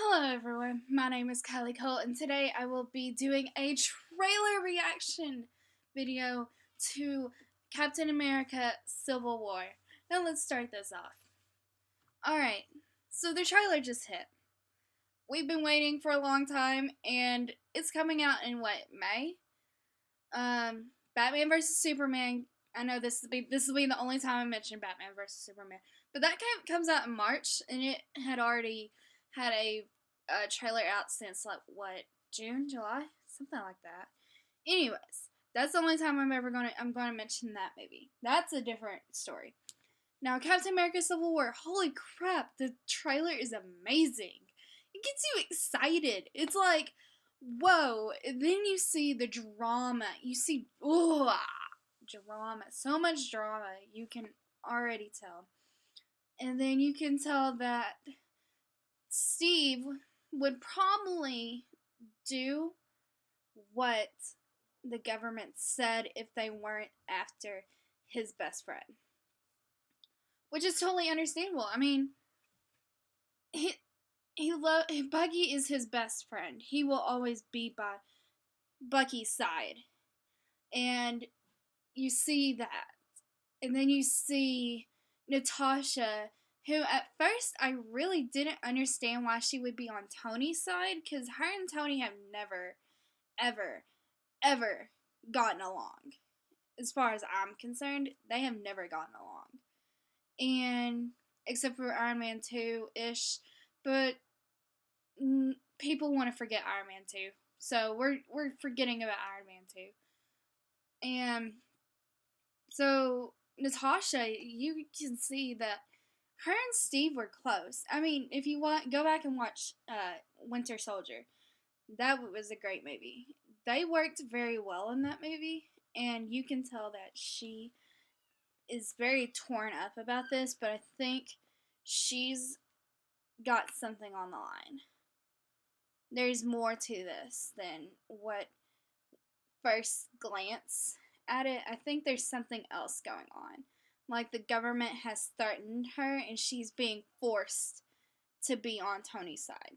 Hello everyone, my name is Kylie Cole and today I will be doing a trailer reaction video to Captain America Civil War. Now let's start this off. Alright, so the trailer just hit. We've been waiting for a long time and it's coming out in what, May? Batman vs. Superman. I know this will be the only time I mention Batman vs. Superman. But that comes out in March and it had already had a trailer out since like what, June, July, something like that. Anyways, that's the only time I'm gonna mention that movie. That's a different story. Now, Captain America: Civil War. Holy crap! The trailer is amazing. It gets you excited. It's like, whoa! And then you see the drama. You see, drama. So much drama. You can already tell. And then you can tell that Steve would probably do what the government said if they weren't after his best friend. Which is totally understandable. I mean, Bucky is his best friend. He will always be by Bucky's side. And you see that. And then you see Natasha, who at first I really didn't understand why she would be on Tony's side, because her and Tony have never, ever, ever gotten along. As far as I'm concerned, they have never gotten along. And except for Iron Man 2-ish, but people want to forget Iron Man 2. So we're forgetting about Iron Man 2. And so Natasha, you can see that her and Steve were close. I mean, if you go back and watch Winter Soldier, that was a great movie. They worked very well in that movie, and you can tell that she is very torn up about this, but I think she's got something on the line. There's more to this than what first glance at it. I think there's something else going on. Like the government has threatened her and she's being forced to be on Tony's side.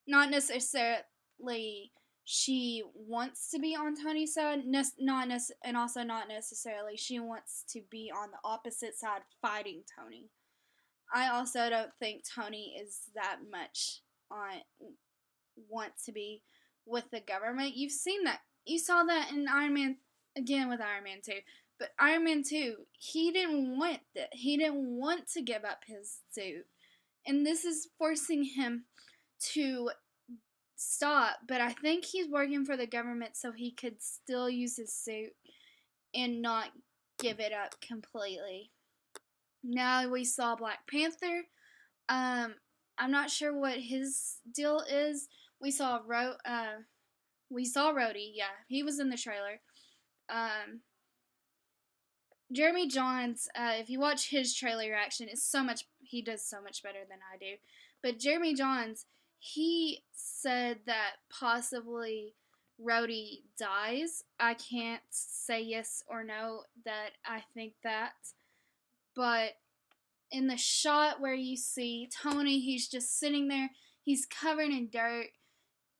Not necessarily she wants to be on Tony's side, and also not necessarily she wants to be on the opposite side fighting Tony. I also don't think Tony is that much want to be with the government. You've seen that. You saw that in Iron Man, again with Iron Man 2. But Iron Man 2, he didn't want that. He didn't want to give up his suit. And this is forcing him to stop. But I think he's working for the government so he could still use his suit and not give it up completely. Now we saw Black Panther. I'm not sure what his deal is. We saw Rhodey. Yeah, he was in the trailer. Jeremy Jahns, if you watch his trailer reaction, he does so much better than I do. But Jeremy Jahns, he said that possibly Rhodey dies. I can't say yes or no that I think that. But in the shot where you see Tony, he's just sitting there. He's covered in dirt.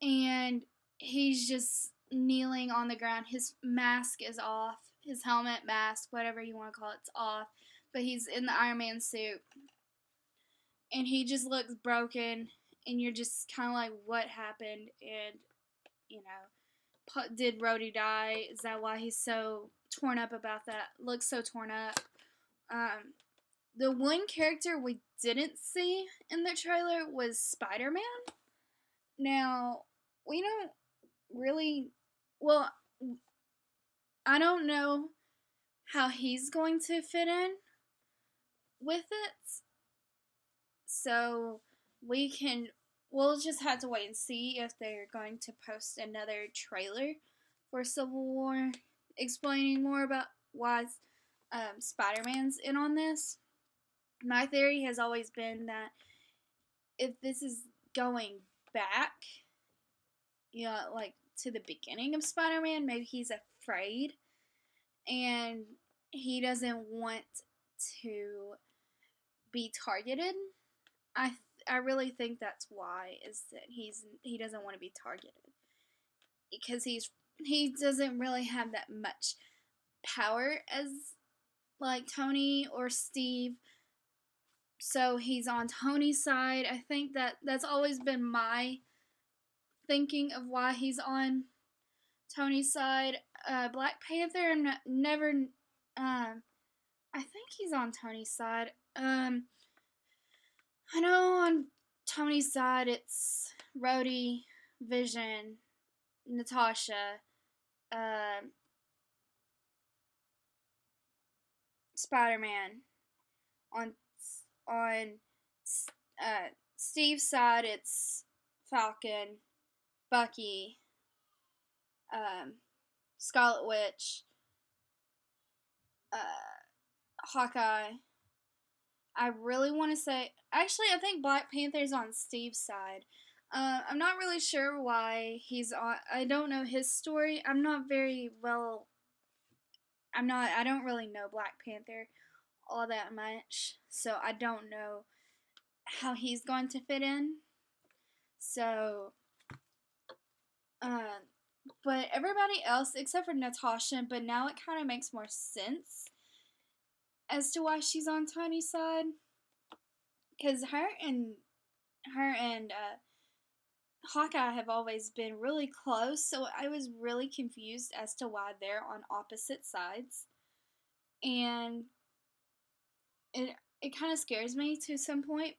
And he's just kneeling on the ground. His mask is off. His helmet, mask, whatever you want to call it's off. But he's in the Iron Man suit. And he just looks broken. And you're just kind of like, what happened? And, did Rhodey die? Is that why he's so torn up about that? Looks so torn up. The one character we didn't see in the trailer was Spider-Man. Now, we don't really, well, I don't know how he's going to fit in with it. So we'll just have to wait and see if they're going to post another trailer for Civil War explaining more about why Spider-Man's in on this. My theory has always been that if this is going back, like to the beginning of Spider-Man, maybe he's afraid and he doesn't want to be targeted. I really think that's why, is that he doesn't want to be targeted, because he doesn't really have that much power as like Tony or Steve. So he's on Tony's side. I think that's always been my thinking of why he's on Tony's side. Black Panther never. I think he's on Tony's side. I know on Tony's side it's Rhodey, Vision, Natasha, Spider-Man. On Steve's side, it's Falcon, Bucky, Scarlet Witch, Hawkeye. I really want to say, actually, I think Black Panther's on Steve's side. I'm not really sure why he's on. I don't know his story. I don't really know Black Panther all that much, so I don't know how he's going to fit in. So, but everybody else except for Natasha, but now it kind of makes more sense as to why she's on Tony's side, because her and Hawkeye have always been really close, so I was really confused as to why they're on opposite sides, and it kind of scares me to some point.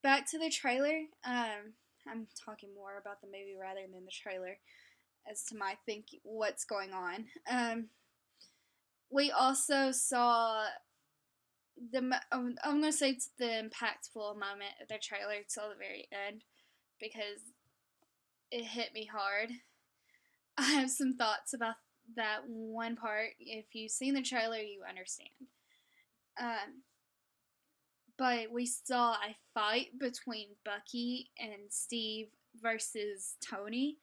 Back to the trailer. I'm talking more about the movie rather than the trailer as to my thinking what's going on. We also saw I'm gonna say it's the impactful moment of the trailer till the very end, because it hit me hard. I have some thoughts about that one part. If you've seen the trailer, you understand. But we saw a fight between Bucky and Steve versus Tony.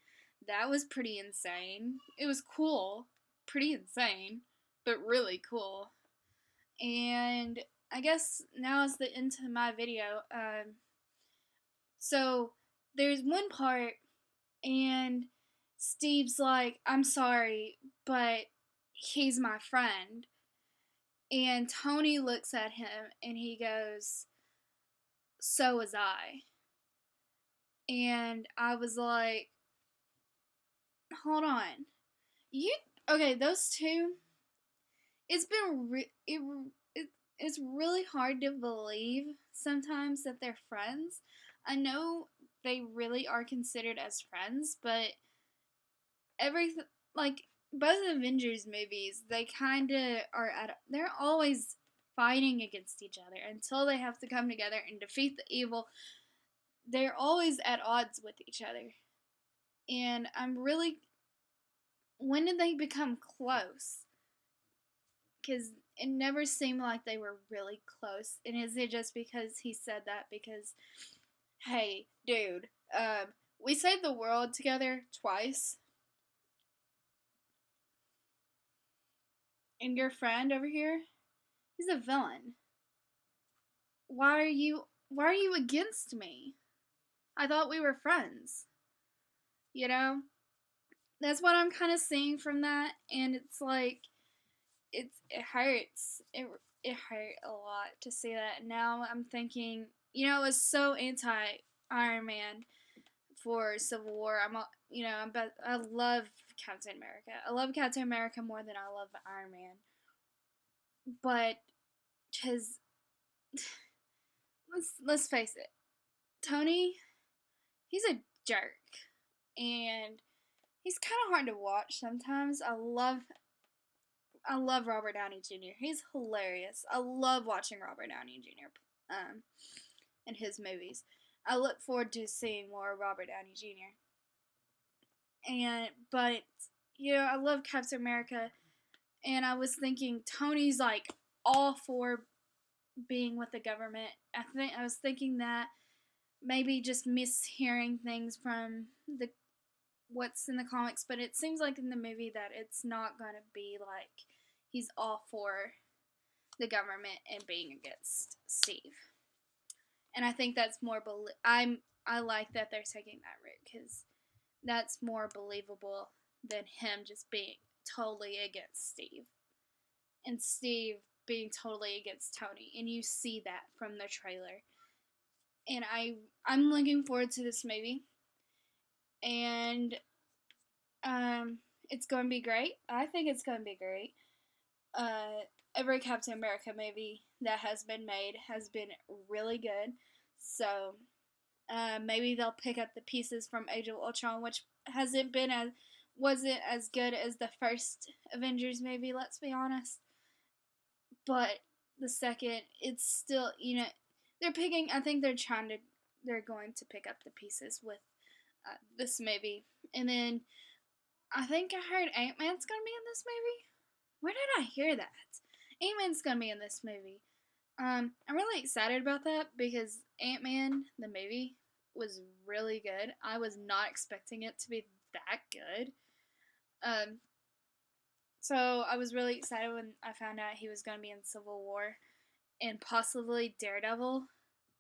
That was pretty insane. It was cool. Pretty insane, but really cool. And I guess now is the end of my video. So there's one part, and Steve's like, I'm sorry, but he's my friend. And Tony looks at him and he goes, so was I. And I was like, hold on. Okay, those two, it's been it's really hard to believe sometimes that they're friends. I know they really are considered as friends, but everything, like both Avengers movies, they kind of they're always fighting against each other until they have to come together and defeat the evil. They're always at odds with each other. And when did they become close? Because it never seemed like they were really close. And is it just because he said that because, hey, dude, we saved the world together twice. And your friend over here, he's a villain. Why are you against me? I thought we were friends. You know? That's what I'm kind of seeing from that, and it's like it hurts. It hurt a lot to see that. Now I'm thinking, it was so anti Iron Man for Civil War. I love Captain America. I love Captain America more than I love Iron Man. But because let's face it, Tony, he's a jerk, and he's kind of hard to watch sometimes. I love Robert Downey Jr. He's hilarious. I love watching Robert Downey Jr. In his movies. I look forward to seeing more Robert Downey Jr. But I love Captain America, and I was thinking Tony's like all for being with the government. I was thinking that maybe just mishearing things from what's in the comics, but it seems like in the movie that it's not gonna be like he's all for the government and being against Steve. and I think that's more. I like that they're taking that route because that's more believable than him just being totally against Steve and Steve being totally against Tony, and you see that from the trailer. And I'm looking forward to this movie, and it's going to be great. I think it's going to be great. Every Captain America movie that has been made has been really good. So maybe they'll pick up the pieces from Age of Ultron, which wasn't as good as the first Avengers movie. Let's be honest. But the second, it's still they're picking. I think they're going to pick up the pieces with this movie, and then I think I heard Ant-Man's gonna be in this movie. Where did I hear that? Ant-Man's gonna be in this movie. I'm really excited about that because Ant-Man, the movie, was really good. I was not expecting it to be that good. So I was really excited when I found out he was gonna be in Civil War and possibly Daredevil.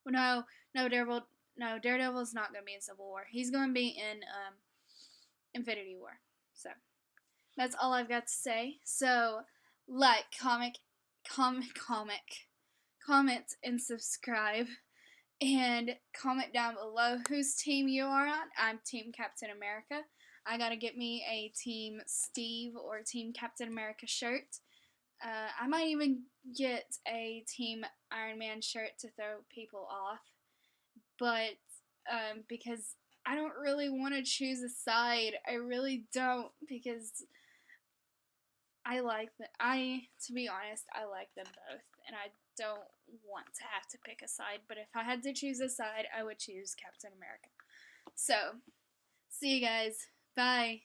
Well, Daredevil's not gonna be in Civil War. He's gonna be in Infinity War. So that's all I've got to say. So like, comment, and subscribe. And comment down below whose team you are on. I'm Team Captain America. I gotta get me a Team Steve or Team Captain America shirt. I might even get a Team Iron Man shirt to throw people off. But because I don't really want to choose a side. I really don't, because to be honest, I like them both, and I don't want to have to pick a side. But if I had to choose a side, I would choose Captain America. So, see you guys. Bye.